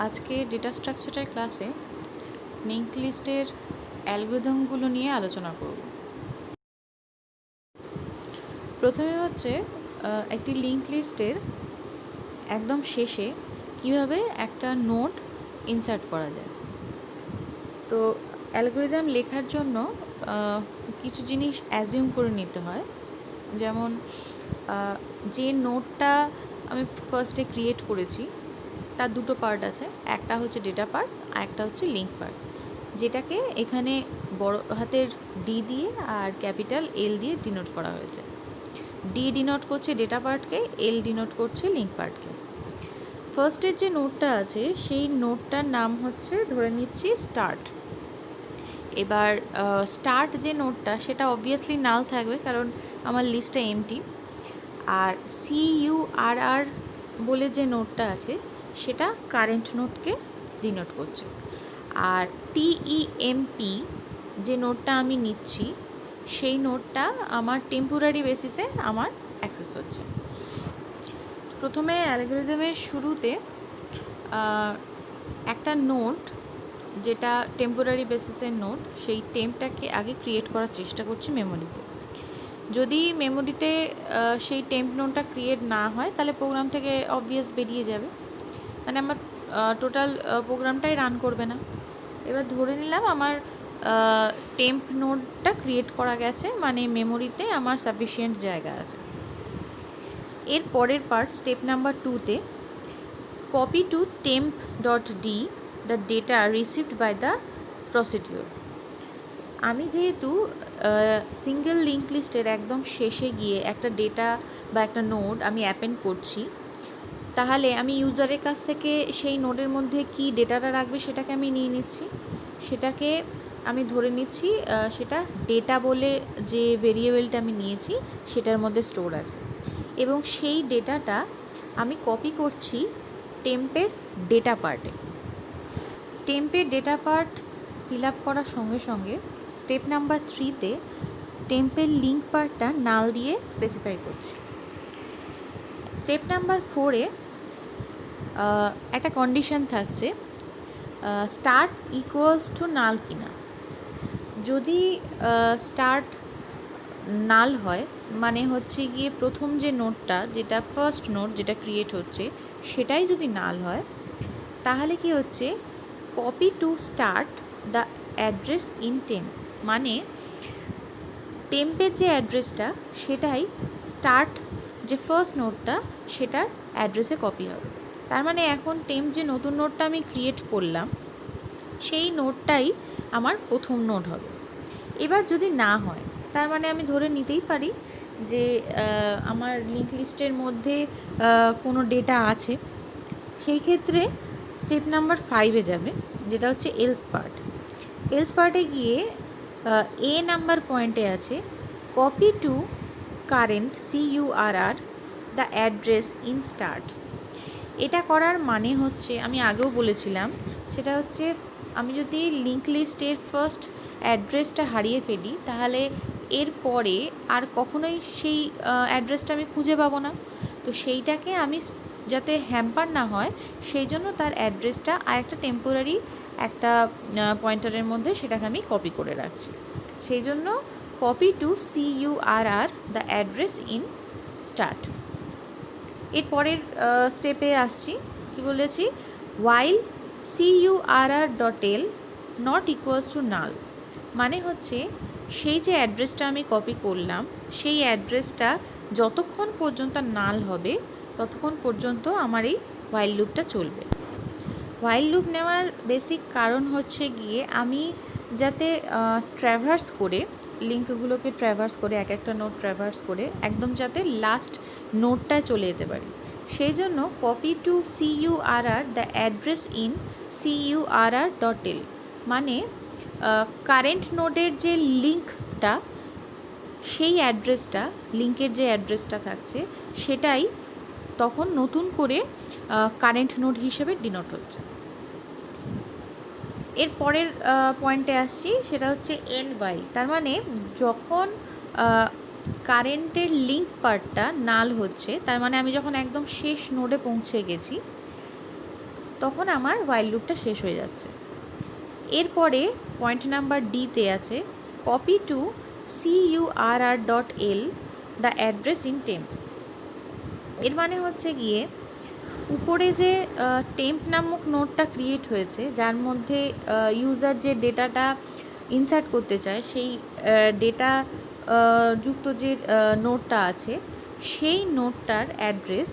আজকে ডেটা স্ট্রাকচারের ক্লাসে লিঙ্কড লিস্টের অ্যালগরিদমগুলো নিয়ে আলোচনা করব। প্রথমে হচ্ছে একটি লিঙ্কড লিস্টের একদম শেষে কিভাবে একটা নোড ইনসার্ট করা যায়। তো অ্যালগরিদম লেখার জন্য কিছু জিনিস অ্যাজিউম করে নিতে হয়। যেমন যে নোডটা আমি ফার্স্টে ক্রিয়েট করেছি তার দুটো পার্ট আছে, একটা হচ্ছে ডেটা পার্ট আর একটা হচ্ছে লিঙ্ক পার্ট, যেটাকে এখানে বড় হাতের ডি দিয়ে আর ক্যাপিটাল এল দিয়ে ডিনোট করা হয়েছে। ডি ডিনোট করছে ডেটা পার্টকে, এল ডিনোট করছে লিঙ্ক পার্টকে। ফার্স্টের যে নোটটা আছে সেই নোটটার নাম হচ্ছে, ধরে নিচ্ছি, স্টার্ট। এবার স্টার্ট যে নোটটা সেটা অবভিয়াসলি নাল থাকবে, কারণ আমার লিস্টটা এমটি। আর CURR বলে যে নোটটা আছে সেটা কারেন্ট নোটকে ডিনোট করছে। আর TEMP যে নোটটা আমি নিচ্ছি সেই নোটটা আমার টেম্পোরারি বেসিসে আমার অ্যাক্সেস হচ্ছে। প্রথমে অ্যালগরিদমের শুরুতে একটা নোট, যেটা টেম্পোরারি বেসিসের নোট, সেই টেম্পটাকে আগে ক্রিয়েট করার চেষ্টা করছি মেমোরিতে। যদি মেমোরিতে সেই টেম্প নোটটা ক্রিয়েট না হয় তাহলে প্রোগ্রাম থেকে অবভিয়াস বেরিয়ে যাবে, মানে আমার টোটাল প্রোগ্রামটাই রান করবে না। এবার ধরে নিলাম আমার টেম্প নোটটা ক্রিয়েট করা গেছে, মানে মেমোরিতে আমার সাফিসিয়েন্ট জায়গা আছে। এর পরের পার্ট, স্টেপ নাম্বার 2-তে, copy to temp.d the data received by the procedure. আমি যেহেতু সিঙ্গেল লিঙ্ক লিস্টের একদম শেষে গিয়ে একটা ডেটা বা একটা নোড আমি অ্যাপেন্ড করছি, তাহলে আমি ইউজারের কাছ থেকে সেই নোডের মধ্যে কি ডেটাটা রাখবে সেটাকে আমি নিয়ে নিচ্ছি। সেটাকে আমি ধরে নিচ্ছি সেটা ডেটা বলে যে ভেরিয়েবলটা আমি নিয়েছি সেটার মধ্যে স্টোর আছে, এবং সেই ডেটাটা আমি কপি করছি টেম্পের ডেটা পার্টে। টেম্পের ডেটা পার্ট ফিল আপ করার সঙ্গে সঙ্গে স্টেপ নাম্বার 3-তে টেম্পের লিঙ্ক পার্টটা নাল দিয়ে স্পেসিফাই করছি। স্টেপ নাম্বার 4-এ একটা কন্ডিশন থাকছে, স্টার্ট ইকুয়ালস টু নাল কিনা। যদি স্টার্ট নাল হয়, মানে হচ্ছে গিয়ে প্রথম যে নোটটা, যেটা ফার্স্ট নোট যেটা ক্রিয়েট হচ্ছে সেটাই যদি নাল হয়, তাহলে কি হচ্ছে, copy to start the address in temp, মানে টেম্পের যে অ্যাড্রেসটা সেটাই স্টার্ট যে ফার্স্ট নোটটা সেটার অ্যাড্রেসে কপি হবে। তার মানে এখন টেম্প যে নতুন নোটটা আমি ক্রিয়েট করলাম সেই নোটটাই আমার প্রথম নোট হবে। এবার যদি না হয়, তার মানে আমি ধরে নিতেই পারি যে আমার লিঙ্ক লিস্টের মধ্যে কোনো ডেটা আছে। সেই ক্ষেত্রে স্টেপ নাম্বার 5-এ যাবে, যেটা হচ্ছে এলস পার্ট। এলস পার্টে গিয়ে এ নাম্বার পয়েন্টে আছে copy to current CURR the address in start. এটা করার মানে হচ্ছে, আমি আগেও বলেছিলাম, সেটা হচ্ছে আমি যদি লিঙ্ক লিস্টের ফার্স্ট অ্যাড্রেসটা হারিয়ে ফেলি তাহলে এর পরে আর কখনোই সেই অ্যাড্রেসটা আমি খুঁজে পাবো না। তো সেইটাকে আমি যাতে হ্যাম্পার না হয় সেই জন্য তার অ্যাড্রেসটা আর একটা টেম্পোরারি একটা পয়েন্টারের মধ্যে সেটাকে আমি কপি করে রাখছি। সেই জন্য copy to CURR the address in start. এর পরের স্টেপে আসছি, কি বলেছি, while CURR.l not equals to null, মানে হচ্ছে সেই যে অ্যাড্রেসটা আমি কপি করলাম সেই অ্যাড্রেসটা যতক্ষণ পর্যন্ত নাল হবে ততক্ষণ পর্যন্ত আমার এই while লুপটা চলবে। while লুপ নেওয়ার বেসিক কারণ হচ্ছে গিয়ে আমি যাতে ট্র্যাভার্স করে লিঙ্কগুলোকে ট্র্যাভার্স করে এক একটা নোট ট্র্যাভার্স করে একদম যাতে লাস্ট নোটটায় চলে যেতে পারি, সেই জন্য copy to CURR the address in CURR.l, মানে কারেন্ট নোডের যে লিঙ্কটা সেই অ্যাড্রেসটা, লিঙ্কের যে অ্যাড্রেসটা থাকছে সেটাই তখন নতুন করে কারেন্ট নোড হিসেবে ডিনোট হচ্ছে। এর পরের পয়েন্টে আসছি, সেটা হচ্ছে এন্ড while, তার মানে যখন কারেন্টের লিঙ্ক পার্টটা নাল হচ্ছে, তার মানে আমি যখন একদম শেষ নোডে পৌঁছে গেছি, তখন আমার while লুপটা শেষ হয়ে যাচ্ছে। এরপরে পয়েন্ট নাম্বার ডিতে আছে copy to curr.l the address in temp. এর মানে হচ্ছে গিয়ে উপরে যে টেম্প নামক নোটটা ক্রিয়েট হয়েছে, যার মধ্যে ইউজার যে ডেটাটা ইনসার্ট করতে চায়, সেই ডেটা যুক্ত যে নোটটা আছে, সেই নোটটার অ্যাড্রেস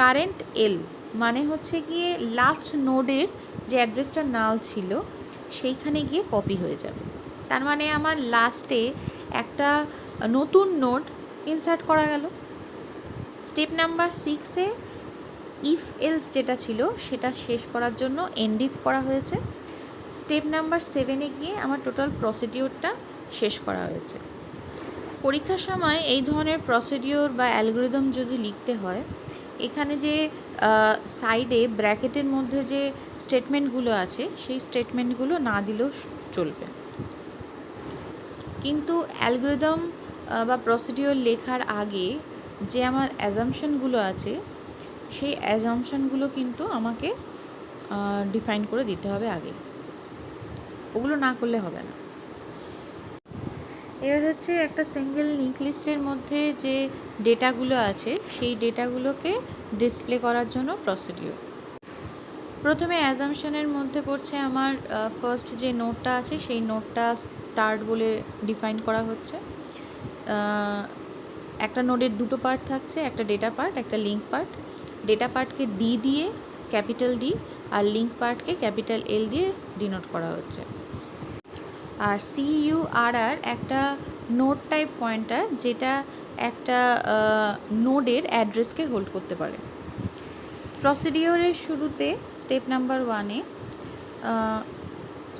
কারেন্ট এল মানে হচ্ছে গিয়ে লাস্ট নোডের যে অ্যাড্রেসটা নাল ছিল সেইখানে গিয়ে কপি হয়ে যাবে। তার মানে আমার লাস্টে একটা নতুন নোড ইনসার্ট করা গেল। স্টেপ নাম্বার 6-এ ইফ এলস যেটা ছিল সেটা শেষ করার জন্য এন্ড ইফ করা হয়েছে। স্টেপ নাম্বার 7-এ গিয়ে আমার টোটাল প্রসিডিওরটা শেষ করা হয়েছে। পরীক্ষার সময় এই ধরনের প্রসিডিওর বা অ্যালগরিদম যদি লিখতে হয়, এখানে যে সাইডে ব্র্যাকেটের মধ্যে যে স্টেটমেন্টগুলো আছে সেই স্টেটমেন্টগুলো না দিলেও চলবে। কিন্তু অ্যালগরিদম বা প্রসিডিওর লেখার আগে যে আমার অ্যাজাম্পশনগুলো আছে সেই অ্যাজাম্পশনগুলো কিন্তু আমাকে ডিফাইন করে দিতে হবে আগে, ওগুলো না করলে হবে না। এবার হচ্ছে একটা সিঙ্গেল লিঙ্ক লিস্টের মধ্যে যে ডেটাগুলো আছে সেই ডেটাগুলোকে ডিসপ্লে করার জন্য প্রসিডিওর। প্রথমে অ্যাজাম্পশনের মধ্যে পড়ছে আমার ফার্স্ট যে নোটটা আছে সেই নোটটা স্টার্ট বলে ডিফাইন করা হচ্ছে। একটা নোডের দুটো পার্ট থাকছে, একটা ডেটা পার্ট, একটা লিঙ্ক পার্ট। ডেটা পার্টকে ডি দিয়ে ক্যাপিটাল ডি আর লিঙ্ক পার্টকে ক্যাপিটাল এল দিয়ে ডিনোট করা হচ্ছে। আর CURR একটা নোড টাইপ পয়েন্টার, যেটা একটা নোডের অ্যাড্রেসকে হোল্ড করতে পারে। প্রসিডিওরের শুরুতে স্টেপ নাম্বার 1-এ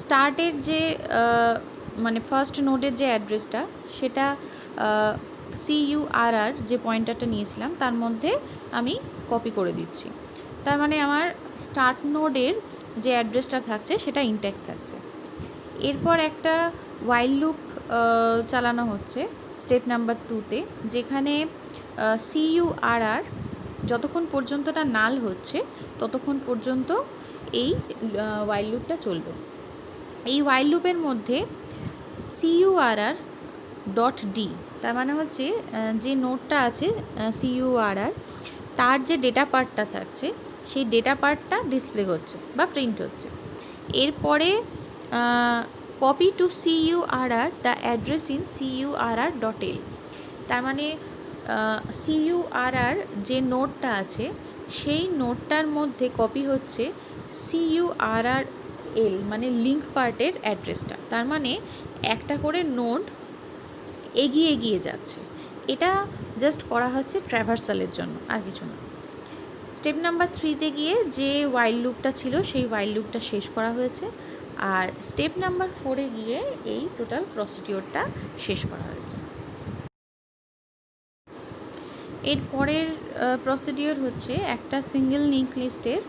স্টার্টের যে মানে ফার্স্ট নোডের যে অ্যাড্রেসটা সেটা CURR যে পয়েন্টারটা নিয়েছিলাম তার মধ্যে আমি কপি করে দিচ্ছি। তার মানে আমার স্টার্ট নোডের যে অ্যাড্রেসটা থাকছে সেটা ইনট্যাক্ট থাকছে। এরপর একটা while লুপ চালানো হচ্ছে স্টেপ নাম্বার 2-তে, যেখানে CURR যতক্ষণ পর্যন্তটা নাল হচ্ছে ততক্ষণ পর্যন্ত এই while লুপটা চলবে। এই while লুপের মধ্যে CURR.d তার মানে হচ্ছে যে নোডটা আছে CURR তার যে ডেটা পার্টটা থাকছে সেই ডেটা পার্টটা ডিসপ্লে হচ্ছে বা প্রিন্ট হচ্ছে। এরপরে copy to CURR the address in curr.l তার মানে CURR যে নোডটা আছে সেই নোডটার মধ্যে কপি হচ্ছে currl মানে লিঙ্ক পার্টের অ্যাড্রেসটা। তার মানে একটা করে নোড এগিয়ে এগিয়ে যাচ্ছে। এটা জাস্ট করা হচ্ছে ট্র্যাভার্সালের জন্য, আর কিছু না। স্টেপ নাম্বার 3-তে গিয়ে যে while লুপটা ছিল সেই while লুপটা শেষ করা হয়েছে। আর স্টেপ নাম্বার 4-এ গিয়ে এই টোটাল প্রসিডিওরটা শেষ করা হয়েছে। এর পরের প্রসিডিওর হচ্ছে একটা সিঙ্গেল লিঙ্ক লিস্টের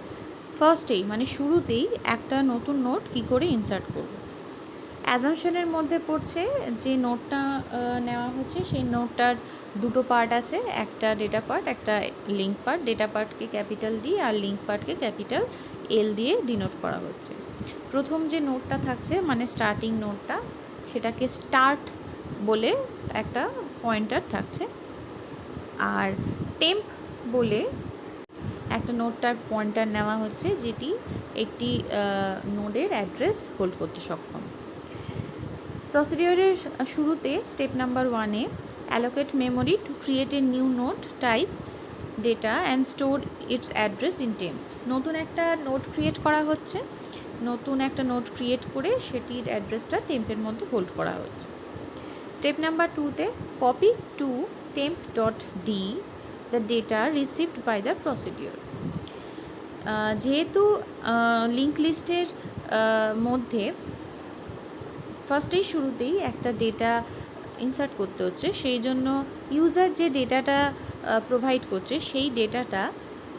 ফার্স্টেই মানে শুরুতেই একটা নতুন নোট কী করে ইনসার্ট করব। অ্যাজাম্পশনের মধ্যে পড়ছে যে নোটটা নেওয়া হচ্ছে সেই নোটটার দুটো পার্ট আছে, একটা ডেটা পার্ট, একটা লিঙ্ক পার্ট। ডেটা পার্টকে ক্যাপিটাল ডি আর লিঙ্ক পার্টকে ক্যাপিটাল এল দিয়ে ডিনোট করা হচ্ছে। প্রথম যে নোটটা থাকছে মানে স্টার্টিং নোটটা, সেটাকে স্টার্ট বলে একটা পয়েন্টার থাকছে। আর টেম্প বলে একটা নোটটার পয়েন্টার নেওয়া হচ্ছে যেটি একটি নোডের অ্যাড্রেস হোল্ড করতে সক্ষম। প্রসিডিওরের শুরুতে স্টেপ নাম্বার 1-এ allocate memory to create a new node type data and store its address in temp. নতুন একটা নোড ক্রিয়েট করা হচ্ছে, নতুন একটা নোড ক্রিয়েট করে সেটির অ্যাড্রেসটা টেম্পের মধ্যে হোল্ড করা হচ্ছে। স্টেপ নাম্বার 2-তে copy to temp.d the data received by the procedure। যেহেতু লিঙ্ক লিস্টের মধ্যে ফার্স্টেই শুরুতেই একটা ডেটা ইনসার্ট করতে হচ্ছে, সেই জন্য ইউজার যে ডেটাটা প্রোভাইড করছে সেই ডেটাটা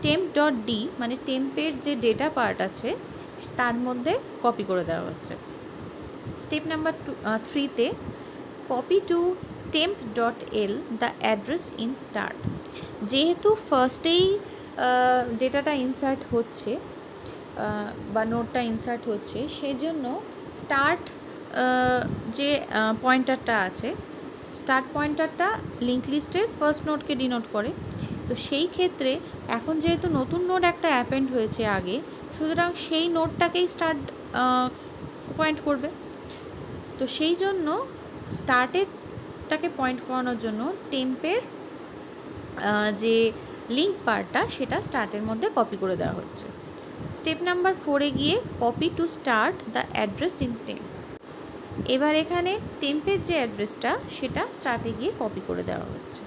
temp.d মানে টেম্পের যে ডেটা পার্ট আছে তার মধ্যে কপি করে দেওয়া হচ্ছে। স্টেপ নাম্বার 3-তে copy to temp.l the address in start. যেহেতু ফার্স্টেই ডেটাটা ইনসার্ট হচ্ছে বা নোডটা ইনসার্ট হচ্ছে, সেই জন্য স্টার্ট যে পয়েন্টারটা আছে, স্টার্ট পয়েন্টারটা লিঙ্ক লিস্টের ফার্স্ট নোডকে ডিনোট করে। তো সেই ক্ষেত্রে এখন যেহেতু নতুন নোড একটা অ্যাপেন্ড হয়েছে আগে, সুতরাং সেই নোডটাকেই স্টার্ট পয়েন্ট করবে। তো সেই জন্য স্টার্টেরটাকে পয়েন্ট করানোর জন্য টেম্পের যে লিঙ্ক পার্টটা সেটা স্টার্টের মধ্যে কপি করে দেওয়া হচ্ছে। স্টেপ নাম্বার 4-এ গিয়ে copy to start the address in temp. এবার এখানে টেম্পের যে অ্যাড্রেসটা সেটা স্টার্টে গিয়ে কপি করে দেওয়া হচ্ছে।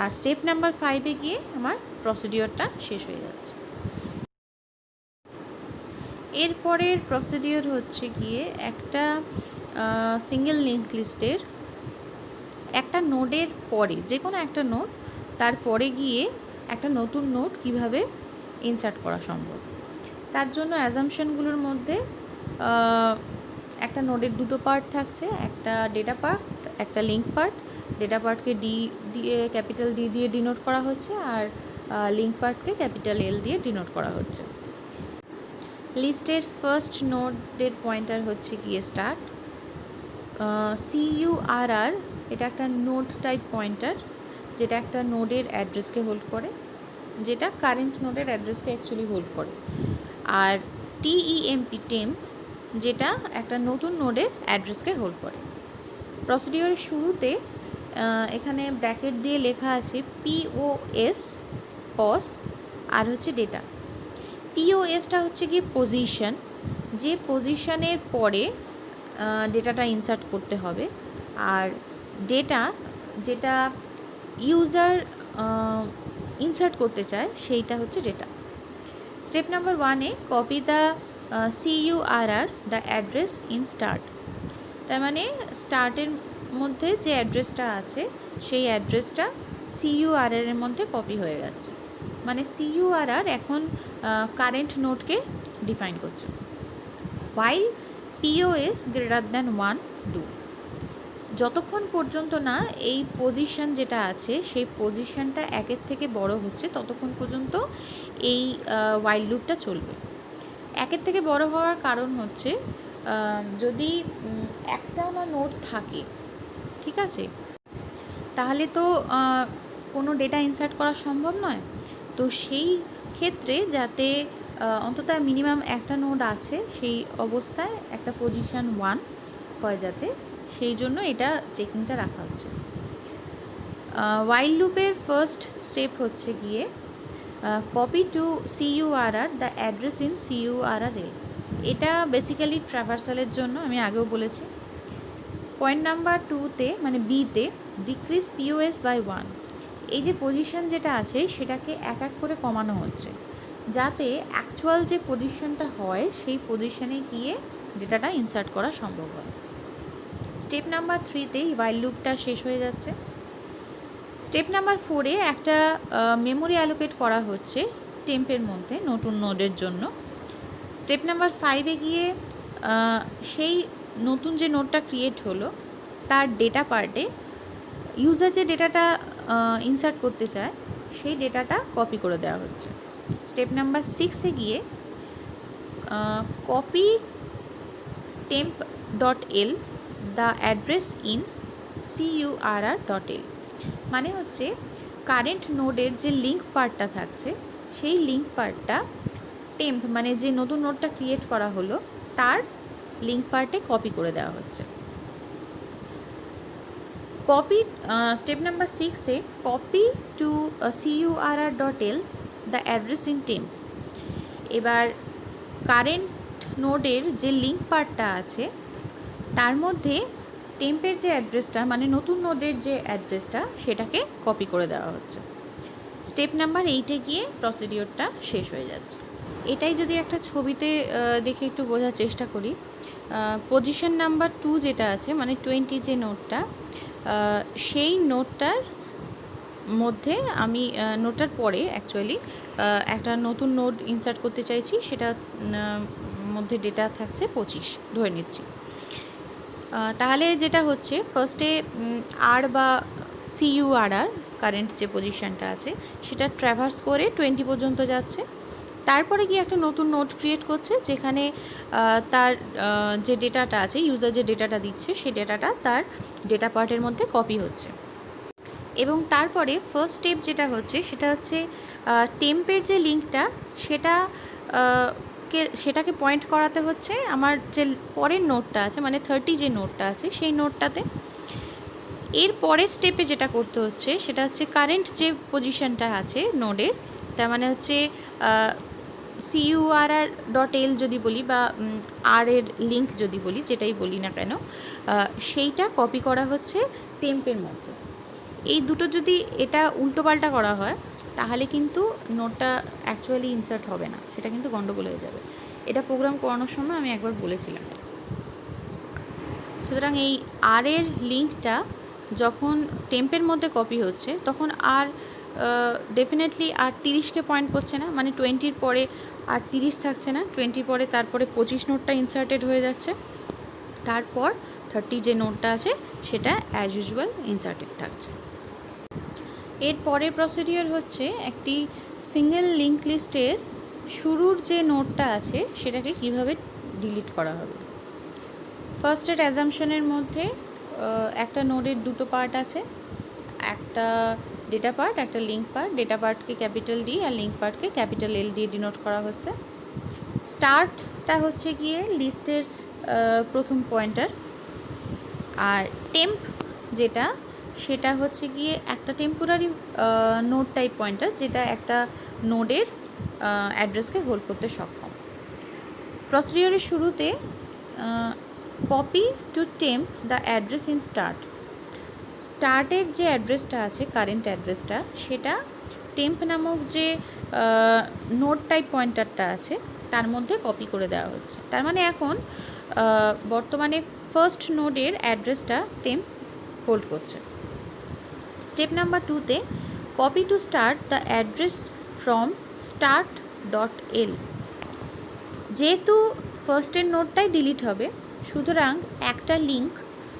আর স্টেপ নাম্বার 5-এ গিয়ে আমার প্রসিডিওরটা শেষ হয়ে যাচ্ছে। এরপরের প্রসিডিওর হচ্ছে গিয়ে একটা সিঙ্গেল লিঙ্ক লিস্টের একটা নোডের পরে, যে কোনো একটা নোড, তারপরে গিয়ে একটা নতুন নোড কিভাবে ইনসার্ট করা সম্ভব। তার জন্য অ্যাজাম্পশনগুলোর মধ্যে একটা নোডের দুটো পার্ট থাকছে, একটা ডেটা পার্ট, একটা লিঙ্ক পার্ট। ডেটা পার্টকে ডি দিয়ে ক্যাপিটাল ডি দিয়ে ডিনোট করা হচ্ছে, আর লিঙ্ক পার্টকে ক্যাপিটাল এল দিয়ে ডিনোট করা হচ্ছে। লিস্টের ফার্স্ট নোডের পয়েন্টার হচ্ছে গিয়ে স্টার্ট। CURR এটা একটা নোড টাইপ পয়েন্টার, যেটা একটা নোডের অ্যাড্রেসকে হোল্ড করে, যেটা কারেন্ট নোডের অ্যাড্রেসকে অ্যাকচুয়ালি হোল্ড করে। আর TEMP টেম্প যেটা একটা নতুন নোডের অ্যাড্রেসকে হোল্ড করে। প্রসিডিওরের শুরুতে এখানে ব্র্যাকেট দিয়ে লেখা আছে POS পস আর হচ্ছে ডেটা। POSটা হচ্ছে গিয়ে পজিশন, যে পজিশনের পরে ডেটাটা ইনসার্ট করতে হবে। আর ডেটা যেটা ইউজার ইনসার্ট করতে চায় সেইটা হচ্ছে ডেটা। স্টেপ নাম্বার 1-এ copy the CURR the address in start. তার মানে স্টার্টের মধ্যে যে অ্যাড্রেসটা আছে সেই অ্যাড্রেসটা CURR এর মধ্যে কপি হয়ে যাচ্ছে। মানে CURR এখন কারেন্ট নোডকে ডিফাইন করছে। while POS greater than 1 do, যতক্ষণ পর্যন্ত না এই পজিশন যেটা আছে সেই পজিশনটা 1-এর থেকে বড় হচ্ছে ততক্ষণ পর্যন্ত এই while লুপটা চলবে। 1-এর থেকে বড় হওয়ার কারণ হচ্ছে যদি একটা না নোড থাকে, ঠিক আছে, তাহলে তো কোনো ডেটা ইনসার্ট করা সম্ভব নয়। তো সেই ক্ষেত্রে যাতে অন্তত মিনিমাম একটা নোড আছে, সেই অবস্থায় একটা পজিশন 1 হয় যাতে, সেই জন্য এটা চেকিংটা রাখা হচ্ছে। while লুপের ফার্স্ট স্টেপ হচ্ছে গিয়ে copy to CURR the address in CURL। এটা বেসিক্যালি ট্রাভার্সালের জন্য, আমি আগেও বলেছি। পয়েন্ট নাম্বার 2-তে মানে বিতে ডিক্রিজ POS বাই 1, এই যে পজিশন যেটা আছে সেটাকে এক এক করে কমানো হচ্ছে যাতে অ্যাকচুয়াল যে পজিশনটা হয় সেই পজিশনে গিয়ে ডেটাটা ইনসার্ট করা সম্ভব হয়। স্টেপ নাম্বার 3-তেই while লুপটা শেষ হয়ে যাচ্ছে। স্টেপ নাম্বার 4-এ একটা মেমোরি অ্যালোকেট করা হচ্ছে টেম্পের মধ্যে নতুন নোডের জন্য। স্টেপ নাম্বার 5-এ গিয়ে সেই নতুন যে নোডটা ক্রিয়েট হলো তার ডেটা পার্টে ইউজার যে ডেটাটা ইনসার্ট করতে চায় সেই ডেটাটা কপি করে দেওয়া হচ্ছে। স্টেপ নাম্বার 6-এ গিয়ে copy temp.l the address in CURR.l, মানে হচ্ছে কারেন্ট নোডের যে লিঙ্ক পার্টটা থাকছে সেই লিঙ্ক পার্টটা টেম্প মানে যে নতুন নোডটা ক্রিয়েট করা হলো তার লিঙ্ক পার্টে কপি করে দেওয়া হচ্ছে। কপি স্টেপ নাম্বার 6-এ copy to CURR.l the address in temp. এবার কারেন্ট নোডের যে লিঙ্ক পার্টটা আছে তার মধ্যে টেম্পের যে অ্যাড্রেসটা মানে নতুন নোডের যে অ্যাড্রেসটা সেটাকে কপি করে দেওয়া হচ্ছে। স্টেপ নাম্বার 8-এ গিয়ে প্রসিডিওরটা শেষ হয়ে যাচ্ছে। এটাই যদি একটা ছবিতে দেখে একটু বোঝার চেষ্টা করি, পজিশন নাম্বার 2 যেটা আছে মানে 20 যে নোডটা, সেই নোডটার মধ্যে আমি নোডটার পরে অ্যাকচুয়ালি একটা নতুন নোড ইনসার্ট করতে চাইছি, সেটা মধ্যে ডেটা থাকছে 25 ধরে নিচ্ছি। তাহলে যেটা হচ্ছে ফার্স্টে আর বা CURR কারেন্ট যে পজিশনটা আছে সেটা ট্র্যাভার্স করে 20 পর্যন্ত যাচ্ছে। তারপরে গিয়ে একটা নতুন নোট ক্রিয়েট করছে, যেখানে তার যে ডেটাটা আছে, ইউজার যে ডেটাটা দিচ্ছে সেই ডেটাটা তার ডেটা পার্টের মধ্যে কপি হচ্ছে। এবং তারপরে ফার্স্ট স্টেপ যেটা হচ্ছে সেটা হচ্ছে টেম্পের যে লিঙ্কটা সেটাকে পয়েন্ট করাতে হচ্ছে আমার যে পরের নোটটা আছে, মানে 30 যে নোটটা আছে সেই নোটটাতে। এর পরের স্টেপে যেটা করতে হচ্ছে সেটা হচ্ছে কারেন্ট যে পজিশনটা আছে নোডের, তার মানে হচ্ছে CURR.L যদি বলি বা আর এর লিঙ্ক যদি বলি, যেটাই বলি না কেন, সেইটা কপি করা হচ্ছে টেম্পের মধ্যে। এই দুটো যদি এটা উল্টোপাল্টা করা হয় তাহলে কিন্তু নোটটা অ্যাকচুয়ালি ইনসার্ট হবে না, সেটা কিন্তু গন্ডগোল হয়ে যাবে। এটা প্রোগ্রাম করানোর সময় আমি একবার বলেছিলাম। সুতরাং এই আর এর লিঙ্কটা যখন টেম্পের মধ্যে কপি হচ্ছে তখন আর ডেফিনেটলি আর 30কে পয়েন্ট করছে না, মানে 20-র পরে আর 30 থাকছে না, 20 পরে তারপরে 25 নোটটা ইনসার্টেড হয়ে যাচ্ছে, তারপর 30 যে নোটটা আছে সেটা অ্যাজ ইউজুয়াল ইনসার্টেড থাকছে। এর পরের প্রসিডিওর হচ্ছে একটি সিঙ্গেল লিঙ্ক লিস্টের শুরুর যে নোটটা আছে সেটাকে কিভাবে ডিলিট করা হবে। ফার্স্টের অ্যাজাম্পশনের মধ্যে একটা নোডের দুটো পার্ট আছে, একটা ডেটা পার্ট, একটা লিঙ্ক পার্ট। ডেটা পার্টকে ক্যাপিটাল ডি আর লিঙ্ক পার্টকে ক্যাপিটাল এল দিয়ে ডিনোট করা হচ্ছে। স্টার্টটা হচ্ছে গিয়ে লিস্টের প্রথম পয়েন্টার, আর টেম্প যেটা সেটা হচ্ছে গিয়ে একটা টেম্পোরারি নোড টাইপ পয়েন্টার, যেটা একটা নোডের অ্যাড্রেসকে হোল্ড করতে সক্ষম। প্রসিডিওরের শুরুতে copy to temp the address in start. স্টার্টের যে অ্যাড্রেসটা আছে, কারেন্ট অ্যাড্রেসটা, সেটা টেম্প নামক যে নোড টাইপ পয়েন্টারটা আছে তার মধ্যে কপি করে দেওয়া হচ্ছে। তার মানে এখন বর্তমানে ফার্স্ট নোডের অ্যাড্রেসটা টেম্প হোল্ড করছে। স্টেপ নাম্বার 2-তে copy to start the address from start.l। যেহেতু ফার্স্টের নোডটাই ডিলিট হবে, সুতরাং একটা লিঙ্ক,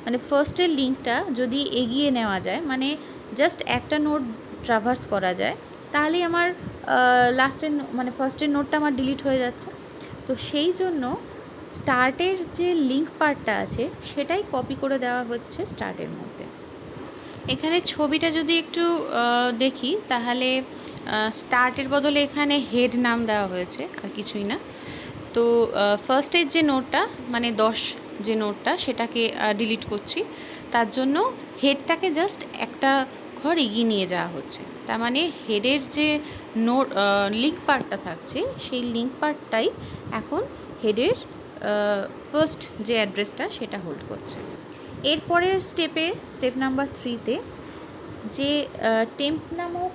মানে ফার্স্টের লিঙ্কটা যদি এগিয়ে নেওয়া যায়, মানে জাস্ট একটা নোড ট্রাভার্স করা যায়, তাহলেই আমার লাস্টের মানে ফার্স্টের নোডটা আমার ডিলিট হয়ে যাচ্ছে। তো সেই জন্য স্টার্টের যে লিঙ্ক পার্টটা আছে সেটাই কপি করে দেওয়া হচ্ছে স্টার্টের মধ্যে। এখানে ছবিটা যদি একটু দেখি তাহলে স্টার্টের বদলে এখানে হেড নাম দেওয়া হয়েছে, আর কিছুই না। তো ফার্স্টের যে নোটটা, মানে 10 যে নোটটা, সেটাকে ডিলিট করছি, তার জন্য হেডটাকে জাস্ট একটা ঘর এগিয়ে নিয়ে যাওয়া হচ্ছে। তার মানে হেডের যে নোট লিঙ্ক পার্টটা থাকছে সেই লিঙ্ক পার্টটাই এখন হেডের ফার্স্ট যে অ্যাড্রেসটা সেটা হোল্ড করছে। এরপরের স্টেপ নাম্বার 3-তে যে টেম্প নামক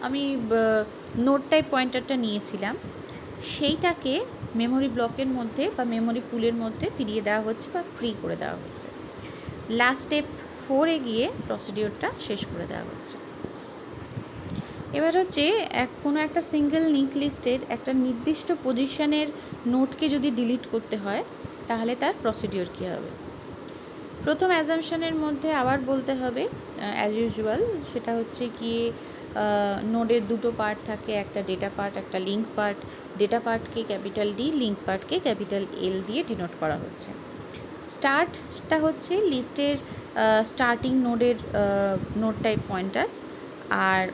আমি নোট টাইপ পয়েন্টারটা নিয়েছিলাম সেইটাকে মেমোরি ব্লকের মধ্যে বা মেমোরি পুলের মধ্যে ফিরিয়ে দেওয়া হচ্ছে বা ফ্রি করে দেওয়া হচ্ছে। লাস্ট স্টেপ 4-এ গিয়ে প্রসিডিওরটা শেষ করে দেওয়া হচ্ছে। এবার হচ্ছে কোনো একটা সিঙ্গেল লিঙ্ক লিস্টের একটা নির্দিষ্ট পজিশনের নোটকে যদি ডিলিট করতে হয় তাহলে তার প্রসিডিওর কী হবে। প্রথম অ্যাজাম্পশনের মধ্যে আবার বলতে হবে অ্যাজ ইউজুয়াল, সেটা হচ্ছে গিয়ে নোডের দুটো পার্ট থাকে, একটা ডেটা পার্ট, একটা লিঙ্ক পার্ট। ডেটা পার্টকে ক্যাপিটাল ডি, লিঙ্ক পার্টকে ক্যাপিটাল এল দিয়ে ডিনোট করা হচ্ছে। স্টার্টটা হচ্ছে লিস্টের স্টার্টিং নোডের নোড টাইপ পয়েন্টার, আর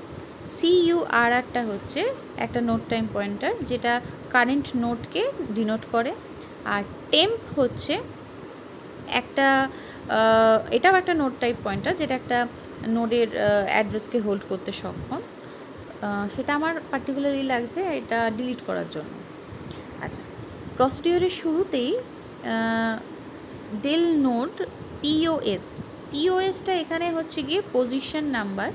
CURRটা হচ্ছে একটা নোড টাইপ পয়েন্টার যেটা কারেন্ট নোডকে ডিনোট করে, আর টেম্প হচ্ছে একটা এটাও একটা নোড টাইপ পয়েন্টার যেটা একটা নোডের অ্যাড্রেসকে হোল্ড করতে সক্ষম। সেটা আমার পার্টিকুলারলি লাগছে এটা ডিলিট করার জন্য। আচ্ছা, প্রসিডিওরের শুরুতেই ডেল নোড পিওএসটা এখানে হচ্ছে গিয়ে পজিশন নাম্বার,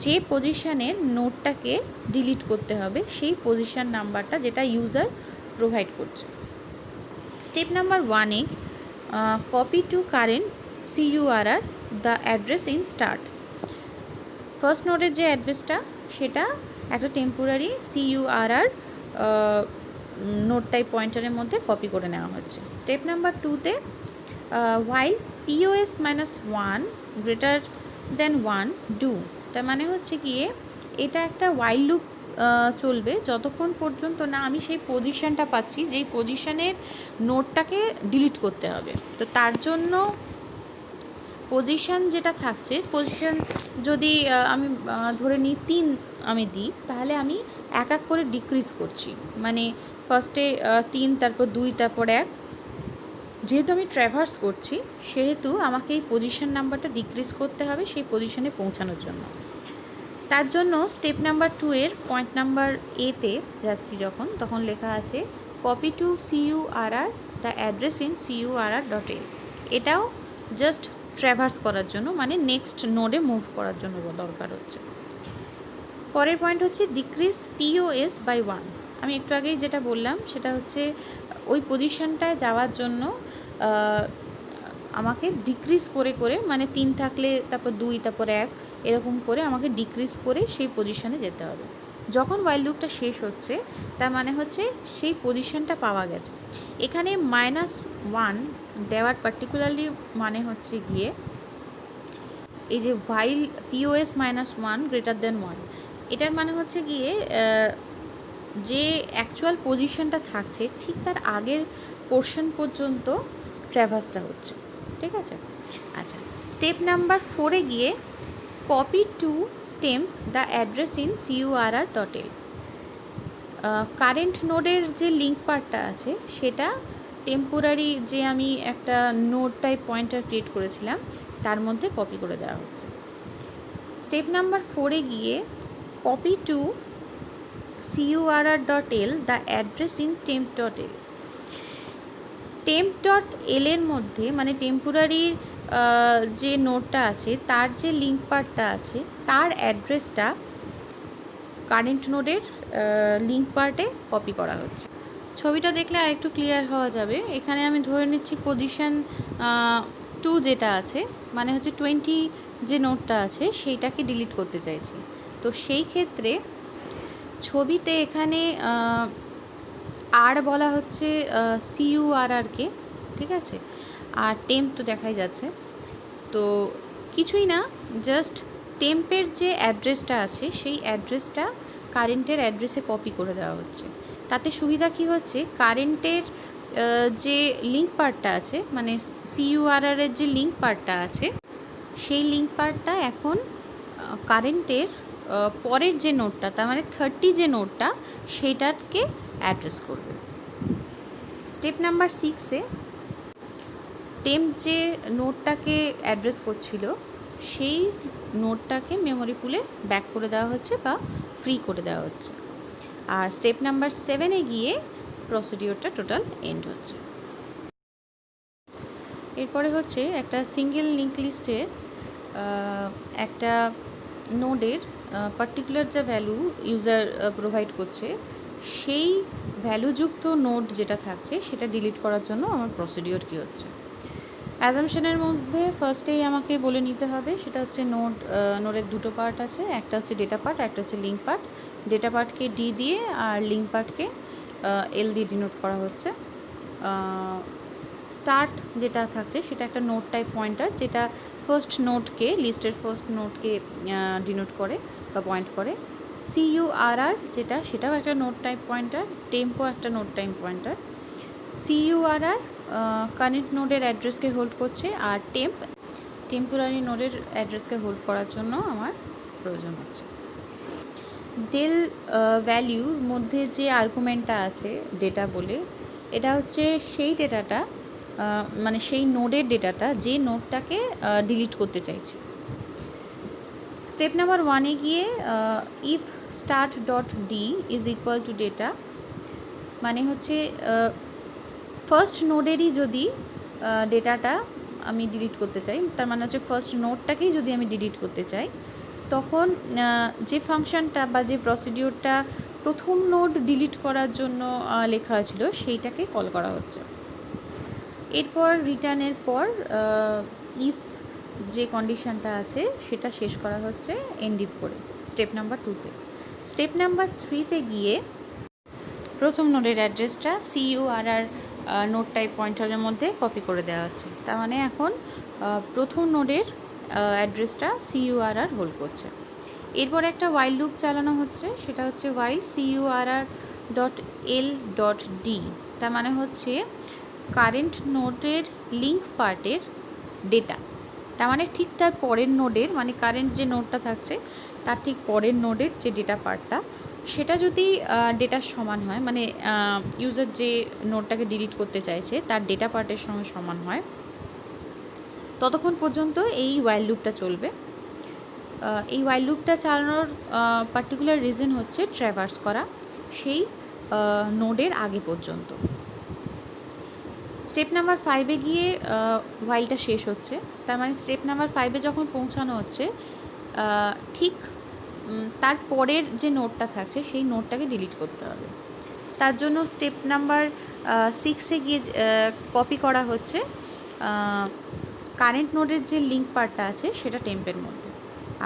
যে পজিশনের নোডটাকে ডিলিট করতে হবে সেই পজিশন নাম্বারটা যেটা ইউজার প্রোভাইড করছে। স্টেপ নাম্বার 1-এ copy to current CURR the address in start. First নোডের যে অ্যাড্রেসটা সেটা একটা টেম্পোরারি CURR নোড টাইপ পয়েন্টারের মধ্যে কপি করে নেওয়া হচ্ছে। স্টেপ নাম্বার 2-তে while POS-1 greater than 1 do, তার মানে হচ্ছে গিয়ে এটা একটা while লুপ চলবে যতক্ষণ পর্যন্ত না আমি সেই পজিশানটা পাচ্ছি যেই পজিশানের নোটটাকে ডিলিট করতে হবে। তো তার জন্য পজিশান যেটা থাকছে, পজিশান যদি আমি ধরে নিই 3 আমি দিই, তাহলে আমি এক এক করে ডিক্রিজ করছি, মানে ফার্স্টে 3, তারপর 2, তারপর 1। যেহেতু আমি ট্র্যাভার্স করছি সেহেতু আমাকে এই পজিশন নাম্বারটা ডিক্রিজ করতে হবে সেই পজিশনে পৌঁছানোর জন্য। তার জন্য স্টেপ নাম্বার 2 এর পয়েন্ট নাম্বার এতে যাচ্ছি যখন, তখন লেখা আছে copy to CURR the address in CURR.L। এটাও জাস্ট ট্র্যাভার্স করার জন্য, মানে নেক্সট নোডে মুভ করার জন্য দরকার হচ্ছে। পরের পয়েন্ট হচ্ছে ডিক্রিজ POS বাই 1। আমি একটু আগেই যেটা বললাম সেটা হচ্ছে ওই পজিশনটায় যাওয়ার জন্য আমাকে ডিক্রিজ করে করে, মানে 3 থাকলে তারপর 2, তারপর 1, এরকম করে আমাকে ডিক্রিজ করে সেই পজিশনে যেতে হবে। যখন ওয়াইল লুপটা শেষ হচ্ছে তার মানে হচ্ছে সেই পজিশনটা পাওয়া গেছে। এখানে -1 দেওয়ার পার্টিকুলারলি মানে হচ্ছে গিয়ে এই যে while POS -1 greater than 1, এটার মানে হচ্ছে গিয়ে যে অ্যাকচুয়াল পজিশনটা থাকছে ঠিক তার আগের পোর্শন পর্যন্ত ট্র্যাভার্সটা হচ্ছে, ঠিক আছে। আচ্ছা, স্টেপ নাম্বার 4-এ গিয়ে copy to temp the address in CURR.L। Current নোডের যে লিঙ্ক পার্টটা আছে সেটা টেম্পোরারি যে আমি একটা নোড টাইপ পয়েন্টার ক্রিয়েট করেছিলাম তার মধ্যে কপি করে দেওয়া হচ্ছে। স্টেপ নাম্বার 4-এ গিয়ে copy to CURR.L the address in temp.L। temp.L এর মধ্যে, মানে টেম্পোরারি যে নোডটা আছে তার যে লিঙ্ক পার্টটা আছে তার অ্যাড্রেসটা কারেন্ট নোডের লিঙ্ক পার্টে কপি করা হচ্ছে। ছবিটা দেখলে আর একটু ক্লিয়ার হওয়া যাবে। এখানে আমি ধরে নিচ্ছি পজিশন 2 যেটা আছে, মানে হচ্ছে 20 যে নোটটা আছে সেইটাকে ডিলিট করতে চাইছি। তো সেই ক্ষেত্রে ছবিতে এখানে আর বলা হচ্ছে CURR-কে, ঠিক আছে, আর টেম্প তো দেখাই যাচ্ছে। তো কিছুই না, জাস্ট টেম্পের যে অ্যাড্রেসটা আছে সেই অ্যাড্রেসটা কারেন্টের অ্যাড্রেসে কপি করে দেওয়া হচ্ছে। তাতে সুবিধা কি হচ্ছে, কারেন্টের যে লিঙ্ক পার্টটা আছে, মানে CURR-এর যে লিঙ্ক পার্টটা আছে সেই লিঙ্ক পার্টটা এখন কারেন্টের পরের যে নোটটা, তার মানে 30 যে নোটটা সেইটাকে অ্যাড্রেস করবে। স্টেপ নাম্বার 6-এ টেম্প যে নোটটাকে অ্যাড্রেস করছিল সেই নোটটাকে মেমোরি পুলে ব্যাক করে দেওয়া হচ্ছে বা ফ্রি করে দেওয়া হচ্ছে। আর স্টেপ নাম্বার 7-এ গিয়ে প্রসিডিওরটা টোটাল এন্ড হচ্ছে। এরপরে হচ্ছে একটা সিঙ্গেল লিঙ্ক লিস্টের একটা নোডের পার্টিকুলার যা ভ্যালু ইউজার প্রোভাইড করছে সেই ভ্যালুযুক্ত নোড যেটা থাকছে সেটা ডিলিট করার জন্য আমার প্রসিডিওর কী হচ্ছে। অ্যাজাম্পশনের মধ্যে ফার্স্টেই আমাকে বলে নিতে হবে সেটা হচ্ছে নোডের দুটো পার্ট আছে, একটা হচ্ছে ডেটা পার্ট, একটা হচ্ছে লিঙ্ক পার্ট। ডেটা পার্টকে D দিয়ে আর লিঙ্ক পার্টকে L দিয়ে ডিনোট করা হচ্ছে। স্টার্ট যেটা থাকছে সেটা একটা নোড টাইপ পয়েন্টার যেটা ফার্স্ট নোডকে, লিস্টের ফার্স্ট নোডকে ডিনোট করে বা পয়েন্ট করে। CURR যেটা, সেটাও একটা নোড টাইপ পয়েন্টার। টেম্পো একটা node type pointer. CURR current নোডের অ্যাড্রেসকে হোল্ড করছে, আর টেম্পোরারি নোডের অ্যাড্রেসকে হোল্ড করার জন্য আমার প্রয়োজন হচ্ছে। ডেল ভ্যালিউর মধ্যে যে আর্গুমেন্টটা আছে ডেটা বলে, এটা হচ্ছে সেই ডেটাটা, মানে সেই নোডের ডেটাটা যে নোডটাকে ডিলিট করতে চাইছি। স্টেপ নাম্বার 1-এ গিয়ে if start dot D is equal to data, মানে হচ্ছে ফার্স্ট নোডেরই যদি ডেটাটা আমি ডিলিট করতে চাই, তার মানে হচ্ছে ফার্স্ট নোডটাকেই যদি আমি ডিলিট করতে চাই, তখন যে ফাংশনটা বা যে প্রসিডিওরটা প্রথম নোড ডিলিট করার জন্য লেখা হয়েছিল সেইটাকে কল করা হচ্ছে। এরপর রিটার্নের পর ইফ যে কন্ডিশনটা আছে সেটা শেষ করা হচ্ছে এন্ড ইফ করে স্টেপ নাম্বার 2-তে। স্টেপ নাম্বার 3-তে গিয়ে প্রথম নোডের অ্যাড্রেসটা CURR নোড টাইপ পয়েন্টারের মধ্যে কপি করে দেওয়া হচ্ছে। তার মানে এখন প্রথম নোডের অ্যাড্রেসটা CURR হোল্ড করছে। এরপর একটা ওয়াইল লুপ চালানো হচ্ছে, সেটা হচ্ছে ওয়াইল CURR dot L dot D. তার মানে হচ্ছে কারেন্ট নোডের লিঙ্ক পার্টের ডেটা, তার মানে ঠিক তার পরের নোডের, মানে কারেন্ট যে নোডটা থাকছে তার ঠিক পরের নোডের যে ডেটা পার্টটা, সেটা যদি ডেটার সমান হয়, মানে ইউজার যে নোডটাকে ডিলিট করতে চাইছে তার ডেটা পার্টের সঙ্গে সমান হয়, ততক্ষণ পর্যন্ত এই ওয়াইল লুপটা চলবে। এই ওয়াইল লুপটা চালানোর পার্টিকুলার রিজন হচ্ছে ট্র্যাভার্স করা সেই নোডের আগে পর্যন্ত। স্টেপ নাম্বার 5-এ গিয়ে ওয়াইলটা শেষ হচ্ছে, তার মানে স্টেপ নাম্বার 5-এ যখন পৌঁছানো হচ্ছে ঠিক তার পরের যে নোডটা থাকছে সেই নোডটাকে ডিলিট করতে হবে। তার জন্য স্টেপ নাম্বার 6-এ গিয়ে কপি করা হচ্ছে কারেন্ট নোডের যে লিঙ্ক পার্টটা আছে সেটা টেম্পের মধ্যে,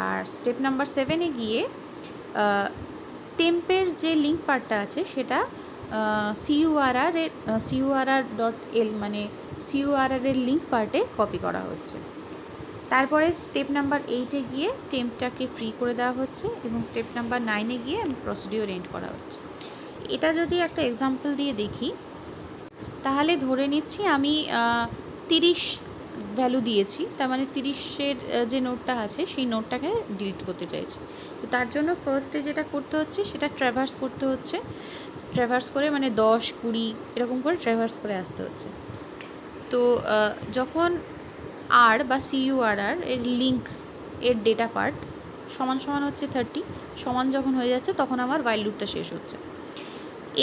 আর স্টেপ নাম্বার 7-এ গিয়ে টেম্পের যে লিঙ্ক পার্টটা আছে সেটা CURR ডট এল মানে CURR এর লিঙ্ক পার্টে কপি করা হচ্ছে। তারপরে স্টেপ নাম্বার 8-এ গিয়ে টেম্পটাকে ফ্রি করে দেওয়া হচ্ছে এবং স্টেপ নাম্বার 9-এ গিয়ে প্রসিডিওর এন্ড করা হচ্ছে। এটা যদি একটা এক্সাম্পল দিয়ে দেখি, তাহলে ধরে নিচ্ছি আমি 30 ভ্যালু দিয়েছি, তার মানে 30-এর যে নোটটা আছে সেই নোটটাকে ডিলিট করতে চাইছি। তো তার জন্য ফার্স্টে যেটা করতে হচ্ছে সেটা ট্র্যাভার্স করতে হচ্ছে, ট্র্যাভার্স করে মানে 10, 20 এরকম করে ট্র্যাভার্স করে আসতে হচ্ছে। তো যখন আর বা CURR এর লিঙ্ক এর ডেটা পার্ট সমান সমান হচ্ছে 30, সমান যখন হয়ে যাচ্ছে তখন আমার ওয়াইল লুপটা শেষ হচ্ছে।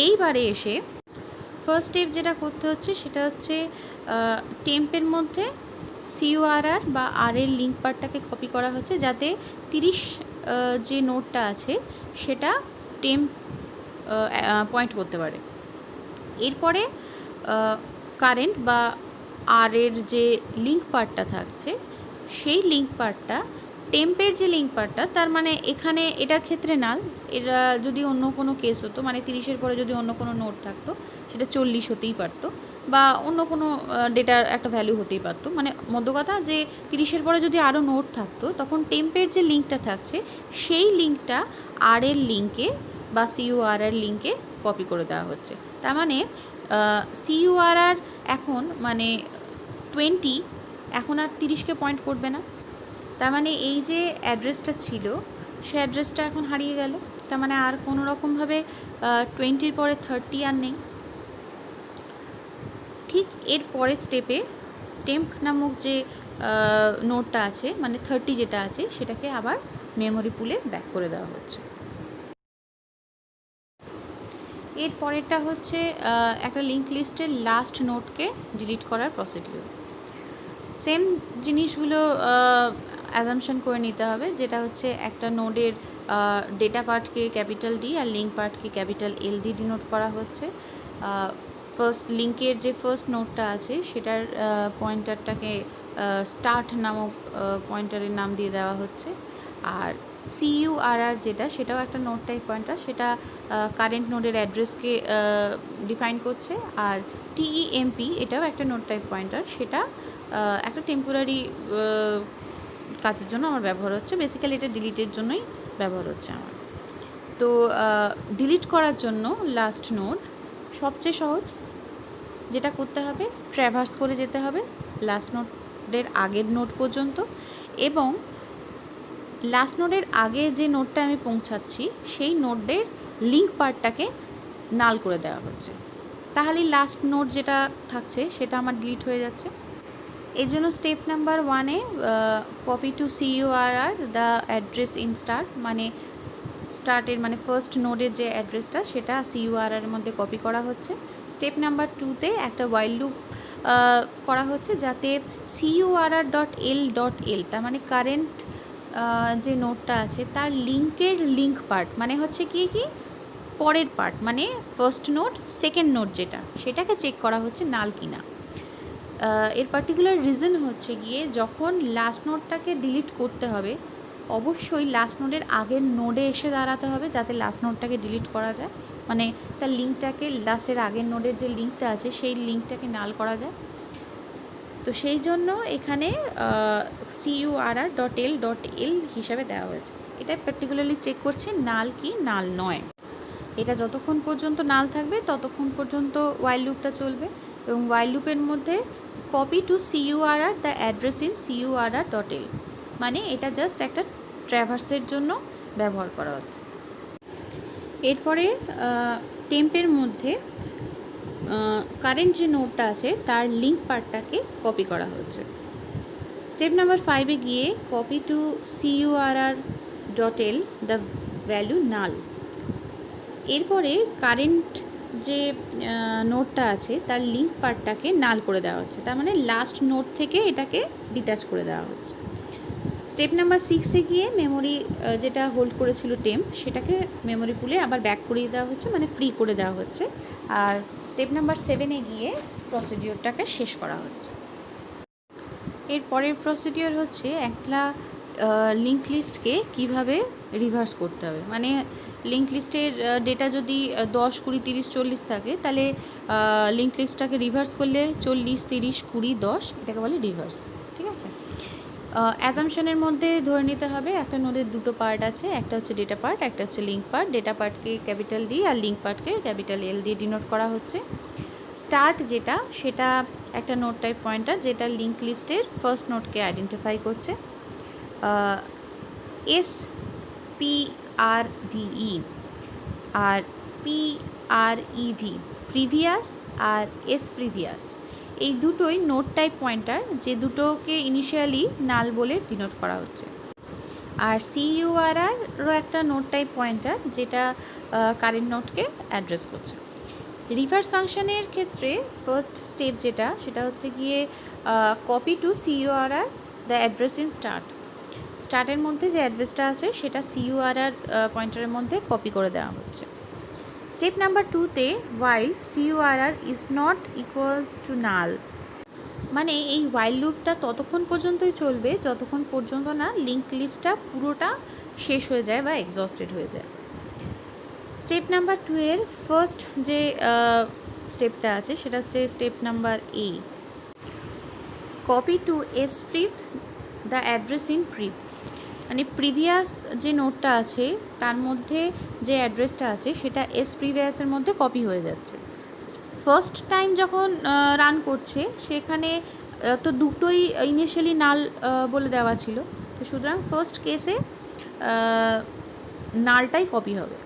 এইবারে এসে ফার্স্ট স্টেপ যেটা করতে হচ্ছে সেটা হচ্ছে টেম্পের মধ্যে CURR বা আর এর লিঙ্ক পার্টটাকে কপি করা হচ্ছে যাতে 30 যে নোটটা আছে সেটা টেম্প পয়েন্ট করতে পারে। এরপরে কারেন্ট বা আর এর যে লিঙ্ক পার্টটা থাকছে সেই লিঙ্ক পার্টটা টেম্পের যে লিঙ্ক পার্টটা, তার মানে এখানে এটার ক্ষেত্রে নাল, এটা যদি অন্য কোনো কেস হতো, মানে 30-এর পরে যদি অন্য কোনো নোট থাকতো সেটা 40 হতেই পারতো বা অন্য কোনো ডেটার একটা ভ্যালু হতেই পারতো। মানে মধ্য কথা যে 30-এর পরে যদি আরও নোট থাকতো তখন টেম্পের যে লিঙ্কটা থাকছে সেই লিঙ্কটা আর এর লিঙ্কে বা CURR লিঙ্কে কপি করে দেওয়া হচ্ছে। তার মানে CURR এখন মানে 20 এখন আর 30-কে পয়েন্ট করবে না, তার মানে এই যে অ্যাড্রেসটা ছিল সেই অ্যাড্রেসটা এখন হারিয়ে গেল, তার মানে আর কোনো রকমভাবে 20-র পরে 30 আর নেই। ঠিক এর পরের স্টেপে টেম্প নামক যে নোটটা আছে মানে 30 যেটা আছে সেটাকে আবার মেমোরি পুলে ব্যাক করে দেওয়া হচ্ছে। এর পরেরটা হচ্ছে একটা লিঙ্ক লিস্টের লাস্ট নোটকে ডিলিট করার প্রসিডিওর। সেম জিনিসগুলো অ্যাজাম্পশন করে নিতে হবে, যেটা হচ্ছে একটা নোডের ডেটা পার্টকে ক্যাপিটাল ডি আর লিঙ্ক পার্টকে ক্যাপিটাল এল দিয়ে ডিনোট করা হচ্ছে। ফার্স্ট লিঙ্কের যে ফার্স্ট নোটটা আছে সেটার পয়েন্টারটাকে স্টার্ট নামক পয়েন্টারের নাম দিয়ে দেওয়া হচ্ছে, আর CURR যেটা সেটাও একটা নোড টাইপ পয়েন্টার, সেটা কারেন্ট নোডের অ্যাড্রেসকে ডিফাইন করছে, আর TEMP এটাও একটা নোড টাইপ পয়েন্টার, সেটা একটা টেম্পোরারি কাজের জন্য আমার ব্যবহার হচ্ছে। বেসিক্যালি এটা ডিলিটের জন্যই ব্যবহার হচ্ছে আমার। তো ডিলিট করার জন্য লাস্ট নোড সবচেয়ে সহজ যেটা করতে হবে, ট্র্যাভার্স করে যেতে হবে লাস্ট নোডের আগের নোড পর্যন্ত, এবং লাস্ট নোডের আগে যে নোডটা আমি পৌঁছাচ্ছি সেই নোডের লিঙ্ক পার্টটাকে নাল করে দেওয়া হচ্ছে, তাহলেই লাস্ট নোড যেটা থাকছে সেটা আমার ডিলিট হয়ে যাচ্ছে। এর জন্য স্টেপ নাম্বার 1-এ copy to CURR the address in start, মানে স্টার্টের মানে ফার্স্ট নোডের যে অ্যাড্রেসটা সেটা CURR এর মধ্যে কপি করা হচ্ছে। স্টেপ নাম্বার 2-তে একটা ওয়াইল লুপ করা হচ্ছে যাতে CURR dot L dot L, তার মানে কারেন্ট যে নোডটা আছে তার লিঙ্কের লিঙ্ক পার্ট মানে হচ্ছে কি পরের পার্ট, মানে ফার্স্ট নোড সেকেন্ড নোড যেটা সেটাকে চেক করা হচ্ছে নাল কিনা। এর পার্টিকুলার রিজন হচ্ছে গিয়ে যখন লাস্ট নোডটাকে ডিলিট করতে হবে অবশ্যই লাস্ট নোডের আগের নোডে এসে দাঁড়াতে হবে যাতে লাস্ট নোডটাকে ডিলিট করা যায়, মানে তার লিঙ্কটাকে লাস্টের আগের নোডের যে লিঙ্কটা আছে সেই লিঙ্কটাকে নাল করা যায়। তো সেই জন্য এখানে CURR dot L dot L হিসাবে দেওয়া হয়েছে। এটা পার্টিকুলারলি চেক করছে নাল কি নাল নয়। এটা যতক্ষণ পর্যন্ত নাল থাকবে ততক্ষণ পর্যন্ত ওয়াইল লুপটা চলবে, এবং ওয়াইল লুপের মধ্যে copy to CURR the address in CURR.L, মানে এটা জাস্ট একটা ট্র্যাভার্সের জন্য ব্যবহার করা হচ্ছে। এরপরে টেম্পের মধ্যে কারেন্ট যে নোডটা আছে তার লিঙ্ক পার্টটাকে কপি করা হচ্ছে। স্টেপ নাম্বার 5-এ গিয়ে copy to CURR.L the value null. এরপরে কারেন্ট যে নোডটা আছে তার লিঙ্ক পার্টটাকে নাল করে দেওয়া হচ্ছে, তার মানে লাস্ট নোড থেকে এটাকে ডিটাচ করে দেওয়া হচ্ছে। স্টেপ নাম্বার 6-এ গিয়ে মেমোরি যেটা হোল্ড করেছিল টেম্প সেটাকে মেমোরি পুলে আবার ব্যাক করিয়ে দেওয়া হচ্ছে, মানে ফ্রি করে দেওয়া হচ্ছে। আর স্টেপ নাম্বার 7-এ গিয়ে প্রসিডিওরটাকে শেষ করা হচ্ছে। এর পরের প্রসিডিওর হচ্ছে একটা লিঙ্ক লিস্টকে কিভাবে রিভার্স করতে হবে, মানে লিঙ্ক লিস্টের ডেটা যদি 10, 20, 30, 40 থাকে, তাহলে লিঙ্ক লিস্টটাকে রিভার্স করলে 40, 30, 20, 10 এটাকে বলে রিভার্স। ঠিক আছে, অ্যাজাম্পশনের মধ্যে ধরে নিতে হবে একটা নোডের দুটো পার্ট আছে, একটা হচ্ছে ডেটা পার্ট, একটা হচ্ছে লিঙ্ক পার্ট। ডেটা পার্টকে ক্যাপিটাল ডি আর লিঙ্ক পার্টকে ক্যাপিটাল এল দিয়ে ডিনোট করা হচ্ছে। স্টার্ট যেটা সেটা একটা নোড টাইপ পয়েন্টার যেটা লিঙ্ক লিস্টের ফার্স্ট নোডকে আইডেন্টিফাই করছে। SPRVE আর PREV প্রিভিয়াস আর প্রিভিয়াস এই দুটোই নোড টাইপ পয়েন্টার, যে দুটোকে ইনিশিয়ালি নাল বলে ডিনোট করা হচ্ছে। আর CURRও একটা নোড টাইপ পয়েন্টার যেটা কারেন্ট নোডকে অ্যাড্রেস করছে। রিভার্স ফাংশনের ক্ষেত্রে ফার্স্ট স্টেপ যেটা সেটা হচ্ছে গিয়ে copy to CURR the address in start. স্টার্টের মধ্যে যে অ্যাড্রেসটা আছে সেটা CURR পয়েন্টারের মধ্যে কপি করে দেওয়া হচ্ছে। স্টেপ নাম্বার 2-তে while CURR is not equals to null, মানে এই while লুপটা ততক্ষণ পর্যন্তই চলবে যতক্ষণ পর্যন্ত না লিঙ্ক লিস্টটা পুরোটা শেষ হয়ে যায় বা এক্সস্টেড হয়ে যায়। স্টেপ নাম্বার 2-এর ফার্স্ট যে স্টেপটা আছে সেটা হচ্ছে step number A, copy to SPREV the address in prev, মানে প্রিভিয়াস যে নোটটা আছে তার মধ্যে যে অ্যাড্রেসটা আছে সেটা প্রিভিয়াসের মধ্যে কপি হয়ে যাচ্ছে। ফার্স্ট টাইম যখন রান করছে সেখানে তো দুটোই ইনিশিয়ালি নাল বলে দেওয়া ছিল, তো সুতরাং ফার্স্ট কেসে নালটাই কপি হবে।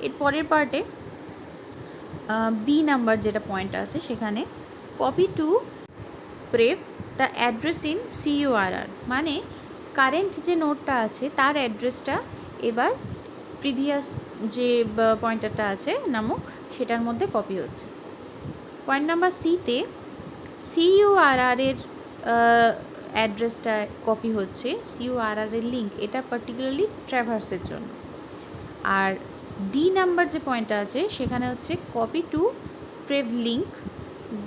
এর পরের পার্টে বি নাম্বার যেটা পয়েন্ট আছে সেখানে copy to prev the address in CURR, মানে কারেন্ট যে নোটটা আছে তার অ্যাড্রেসটা এবার প্রিভিয়াস যে পয়েন্টারটা আছে নামক সেটার মধ্যে কপি হচ্ছে। পয়েন্ট নাম্বার সিতে CURR-এর অ্যাড্রেসটা কপি হচ্ছে, CURR-এর লিঙ্ক এটা পার্টিকুলারলি ট্র্যাভার্সের জন্য। আর ডি নাম্বার যে পয়েন্টটা আছে সেখানে হচ্ছে copy to prev link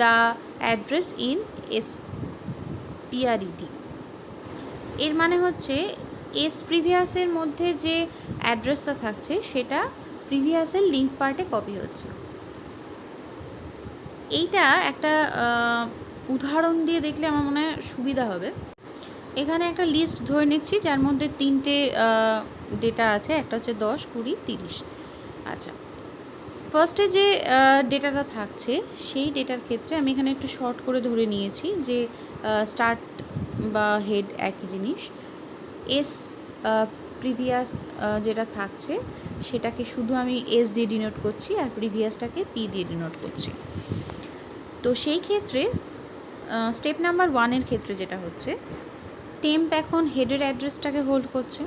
the address in SPREV। এর মানে হচ্ছে প্রিভিয়াসের মধ্যে যে অ্যাড্রেসটা থাকছে সেটা প্রিভিয়াসের লিঙ্ক পার্টে কপি হচ্ছে। এইটা একটা উদাহরণ দিয়ে দেখলে আমার মনে হয় সুবিধা হবে। এখানে একটা লিস্ট ধরে নিচ্ছি যার মধ্যে 3টে ডেটা আছে, একটা হচ্ছে 10, 20, 30। আচ্ছা, ফার্স্টে যে ডেটাটা থাকছে সেই ডেটার ক্ষেত্রে আমি এখানে একটু শর্ট করে ধরে নিয়েছি যে স্টার্ট বা হেড একই জিনিস। প্রিভিয়াস যেটা থাকছে সেটাকে শুধু আমি দিয়ে ডিনোট করছি আর প্রিভিয়াসটাকে P দিয়ে ডিনোট করছি। তো সেই ক্ষেত্রে স্টেপ নাম্বার 1-এর ক্ষেত্রে যেটা হচ্ছে টেম্প এখন হেডের অ্যাড্রেসটাকে হোল্ড করছে।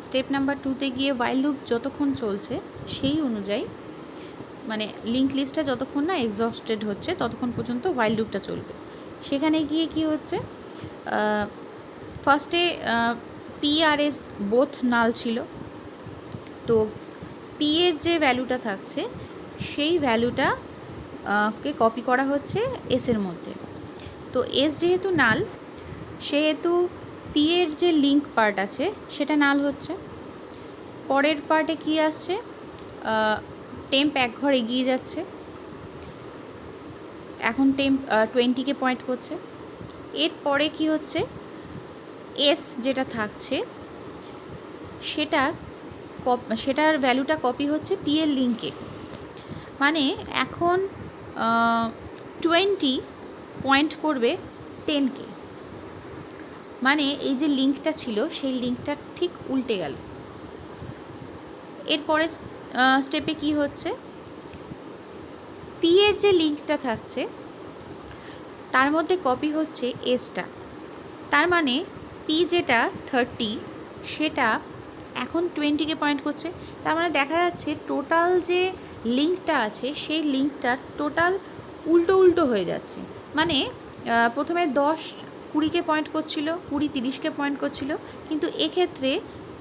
স্টেপ নাম্বার 2-তে গিয়ে while লুপ যতক্ষণ চলছে সেই অনুযায়ী, মানে লিঙ্ক লিস্টটা যতক্ষণ না এক্সস্টেড হচ্ছে ততক্ষণ পর্যন্ত while লুপটা চলবে। সেখানে গিয়ে কি হচ্ছে, ফার্স্টে P আর S বোথ নাল ছিল, তো P এর যে ভ্যালুটা থাকছে সেই ভ্যালুটা কে কপি করা হচ্ছে S এর মধ্যে। তো S যেহেতু নাল সেহেতু P এর যে লিঙ্ক পার্ট আছে সেটা নাল হচ্ছে। পরের পার্টে কি আসছে, টেম্প এক ঘর এগিয়ে যাচ্ছে, এখন টেম্প 20-কে পয়েন্ট করছে। এরপরে কি হচ্ছে, S যেটা থাকছে সেটার ভ্যালুটা কপি হচ্ছে পি এর লিঙ্কে। মানে এখন 20 পয়েন্ট করবে 10কে, মানে এই যে লিঙ্কটা ছিল সেই লিঙ্কটা ঠিক উল্টে গেল। এরপরে স্টেপে কি হচ্ছে, পি এর যে লিঙ্কটা থাকছে তার মধ্যে কপি হচ্ছে এসটা। তার মানে পি যেটা 30 সেটা এখন 20কে পয়েন্ট করছে। তার মানে দেখা যাচ্ছে টোটাল যে লিঙ্কটা আছে সেই লিঙ্কটার টোটাল উল্টো উল্টো হয়ে যাচ্ছে। মানে প্রথমে 10 20কে পয়েন্ট করছিল, 20 30কে পয়েন্ট করছিল, কিন্তু এক্ষেত্রে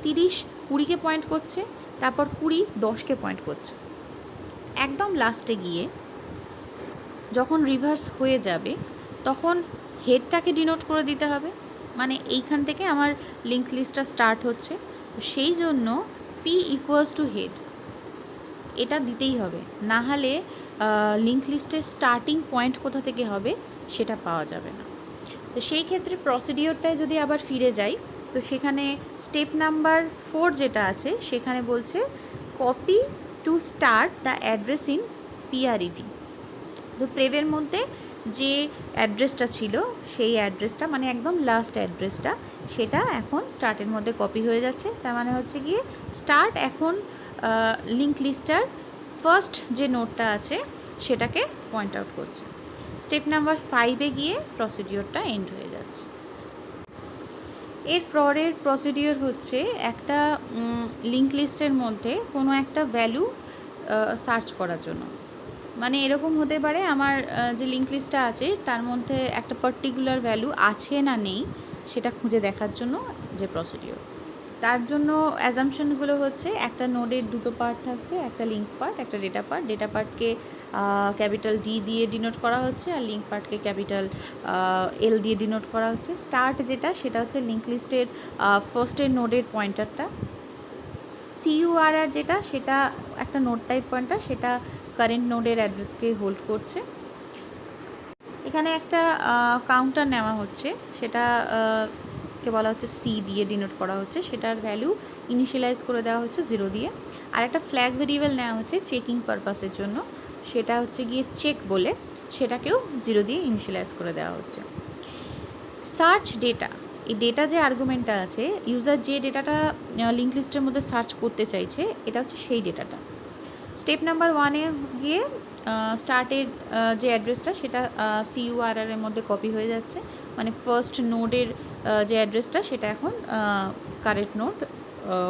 30 20কে পয়েন্ট করছে, তারপর 20 10কে পয়েন্ট করছে। একদম লাস্টে গিয়ে যখন রিভার্স হয়ে যাবে তখন হেডটাকে ডিনোট করে দিতে হবে। মানে এইখান থেকে আমার লিঙ্ক লিস্টটা স্টার্ট হচ্ছে, সেই জন্য পি ইকুয়ালস টু হেড এটা দিতেই হবে, না হলে লিঙ্ক লিস্টের স্টার্টিং পয়েন্ট কোথা থেকে হবে সেটা পাওয়া যাবে না। তো সেই ক্ষেত্রে প্রসিডিওরটায় যদি আবার ফিরে যাই, তো সেখানে স্টেপ নাম্বার 4 যেটা আছে সেখানে বলছে copy to start the address in P R E V. তো প্রেভের মধ্যে যে অ্যাড্রেসটা ছিল সেই অ্যাড্রেসটা, মানে একদম লাস্ট অ্যাড্রেসটা, সেটা এখন স্টার্টের মধ্যে কপি হয়ে যাচ্ছে। তার মানে হচ্ছে গিয়ে স্টার্ট এখন লিঙ্ক লিস্টার ফার্স্ট যে নোটটা আছে সেটাকে পয়েন্ট আউট করছে। স্টেপ নাম্বার 5-এ গিয়ে প্রসিডিওরটা এন্ড হয়ে যাচ্ছে। এর পরের প্রসিডিওর হচ্ছে একটা লিঙ্ক লিস্টের মধ্যে কোনো একটা ভ্যালু সার্চ করার জন্য। মানে এরকম হতে পারে আমার যে লিঙ্ক লিস্টটা আছে তার মধ্যে একটা পার্টিকুলার ভ্যালু আছে না নেই সেটা খুঁজে দেখার জন্য যে প্রসিডিওর। তার জন্য অ্যাজাম্পশনগুলো হচ্ছে একটা নোডের দুটো পার্ট থাকছে, একটা লিঙ্ক পার্ট, একটা ডেটা পার্ট। ডেটা পার্টকে ক্যাপিটাল ডি দিয়ে ডিনোট করা হচ্ছে, আর লিঙ্ক পার্টকে ক্যাপিটাল এল দিয়ে ডিনোট করা হচ্ছে। স্টার্ট যেটা সেটা হচ্ছে লিঙ্ক লিস্টের ফার্স্টের নোডের পয়েন্টারটা। সিইউআরআর যেটা সেটা একটা নোড টাইপ পয়েন্টার, সেটা কারেন্ট নোডের অ্যাড্রেসকে হোল্ড করছে। এখানে একটা কাউন্টার নেওয়া হচ্ছে, সেটা কে বলা হচ্ছে সি দিয়ে ডিনোট করা হচ্ছে, সেটার ভ্যালু ইনিশিয়ালাইজ করে দেওয়া হচ্ছে 0 দিয়ে। আর একটা ফ্ল্যাগ ভেরিয়েবল নেওয়া হচ্ছে চেকিং পারপাসের জন্য, সেটা হচ্ছে গিয়ে চেক বলে, সেটাকেও 0 দিয়ে ইনিশিয়ালাইজ করে দেওয়া হচ্ছে। সার্চ ডেটা, এই ডেটা যে আর্গুমেন্টটা আছে, ইউজার যে ডেটাটা লিঙ্ক লিস্টের মধ্যে সার্চ করতে চাইছে এটা হচ্ছে সেই ডেটাটা। স্টেপ নাম্বার 1-এ গিয়ে স্টার্টের যে অ্যাড্রেসটা সেটা সিইউআরআর এর মধ্যে কপি হয়ে যাচ্ছে, মানে ফার্স্ট নোডের যে অ্যাড্রেসটা সেটা এখন কারেন্ট নোড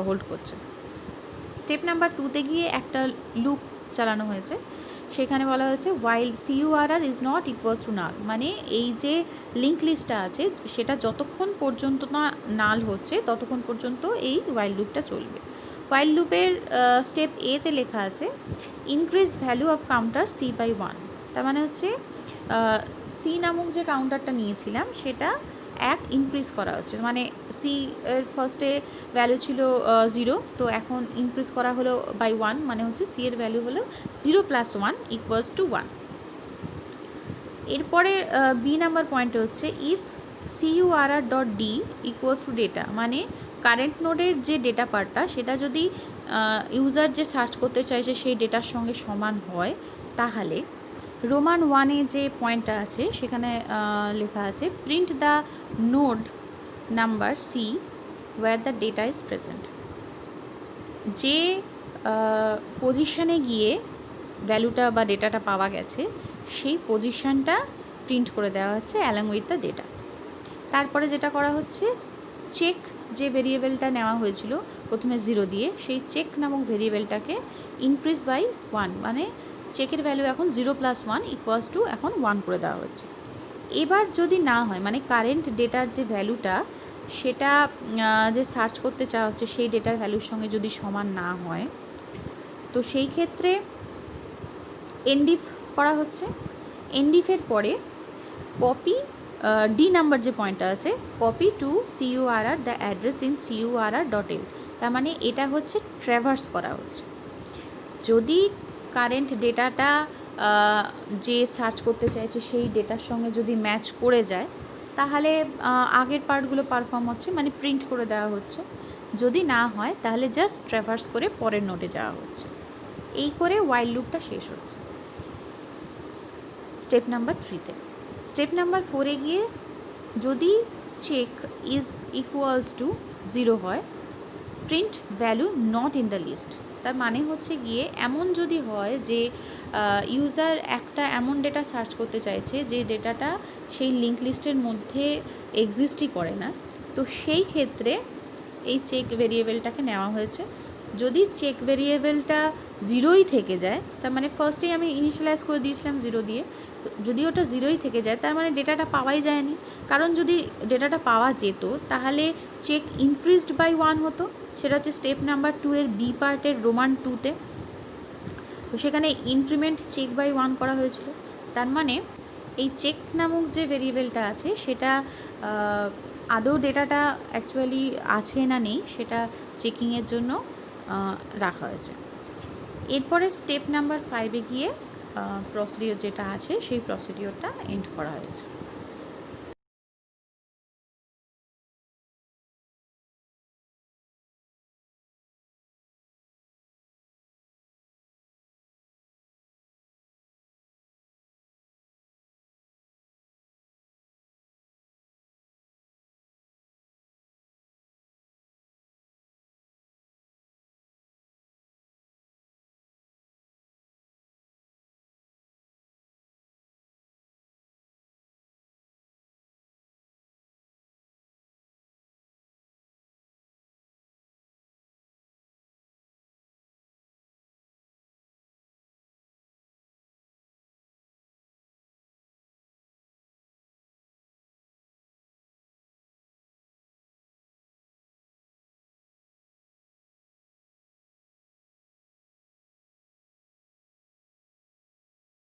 হোল্ড করছে। স্টেপ নাম্বার 2-তে গিয়ে একটা লুপ চালানো হয়েছে, সেখানে বলা হয়েছে while C U R R is not equals to null, মানে এই যে লিঙ্ক লিস্টটা আছে সেটা যতক্ষণ পর্যন্ত না নাল হচ্ছে ততক্ষণ পর্যন্ত এই ওয়াইল লুপটা চলবে। ওয়াইল লুপের স্টেপ এতে লেখা আছে increase value of counter C by 1। তার মানে হচ্ছে সি নামক যে কাউন্টারটা নিয়েছিলাম সেটা 1 ইনক্রিজ করা হচ্ছে, মানে সি এর ফার্স্টে ভ্যালু ছিল 0, তো এখন ইনক্রিজ করা হলো বাই 1, মানে হচ্ছে সি এর ভ্যালু হলো 0 + 1 = 1। এরপরে বি নাম্বার পয়েন্টে হচ্ছে if CURR.D equals to data, মানে কারেন্ট নোডের যে ডেটা পার্টটা সেটা যদি ইউজার যে সার্চ করতে চাইছে সেই ডেটার সঙ্গে সমান হয়, তাহলে রোমান 1-এ যে পয়েন্টটা আছে সেখানে লেখা আছে print the node number C where the data is present. যে পজিশানে গিয়ে ভ্যালুটা বা ডেটাটা পাওয়া গেছে সেই পজিশানটা প্রিন্ট করে দেওয়া হচ্ছে অ্যালং উইথ দ্য ডেটা। তারপরে যেটা করা হচ্ছে চেক যে ভেরিয়েবলটা নেওয়া হয়েছিল প্রথমে 0 দিয়ে, সেই চেক নামক ভেরিয়েবলটাকে ইনক্রিজ বাই 1, মানে চেকের ভ্যালু এখন 0 + 1 = এখন 1 করে দেওয়া হচ্ছে। এবার যদি না হয়, মানে কারেন্ট ডেটার যে ভ্যালুটা সেটা যে সার্চ করতে চাওয়া হচ্ছে সেই ডেটার ভ্যালুর সঙ্গে যদি সমান না হয়, তো সেই ক্ষেত্রে এনডিফ করা হচ্ছে। এনডিফের পরে কপি ডি নাম্বার যে পয়েন্টটা আছে copy to CURR the address in CURR.L, তার মানে এটা হচ্ছে ট্র্যাভার্স করা হচ্ছে। যদি কারেন্ট ডেটাটা যে সার্চ করতে চাইছে সেই ডেটার সঙ্গে যদি ম্যাচ করে যায় তাহলে আগের পার্টগুলো পারফর্ম হচ্ছে, মানে প্রিন্ট করে দেওয়া হচ্ছে। যদি না হয় তাহলে জাস্ট ট্র্যাভার্স করে পরের নোটে যাওয়া হচ্ছে। এই করে ওয়াইল লুপটা শেষ হচ্ছে স্টেপ নাম্বার 3-তে। স্টেপ নাম্বার 4-এ গিয়ে যদি চেক ইজ ইকুয়ালস টু 0 হয়, print value not in the list. তার মানে হচ্ছে গিয়ে এমন যদি হয় যে ইউজার একটা এমন ডেটা সার্চ করতে চাইছে যে ডেটাটা সেই লিঙ্ক লিস্টের মধ্যে এক্সিস্টই করে না, তো সেই ক্ষেত্রে এই চেক ভেরিয়েবলটাকে নেওয়া হয়েছে। যদি চেক ভেরিয়েবলটা 0ই থেকে যায়, তার মানে ফার্স্টেই আমি ইনিশিয়ালাইজ করে দিয়েছিলাম 0 দিয়ে, যদি ওটা 0ই থেকে যায় তার মানে ডেটাটা পাওয়াই যায়নি। কারণ যদি ডেটাটা পাওয়া যেত তাহলে চেক ইনক্রিজড বাই 1 হতো, সেটা হচ্ছে স্টেপ নাম্বার 2 এর বি পার্টের রোমান 2-তে। তো সেখানে ইনক্রিমেন্ট চেক বাই 1 করা হয়েছিল। তার মানে এই চেক নামক যে ভেরিয়েবলটা আছে সেটা আদৌ ডেটাটা অ্যাকচুয়ালি আছে না নেই সেটা চেকিংয়ের জন্য রাখা হয়েছে। এরপরে স্টেপ নাম্বার 5-এ গিয়ে প্রসিডিওর যেটা আছে সেই প্রসিডিওরটা এন্ড করা হয়েছে।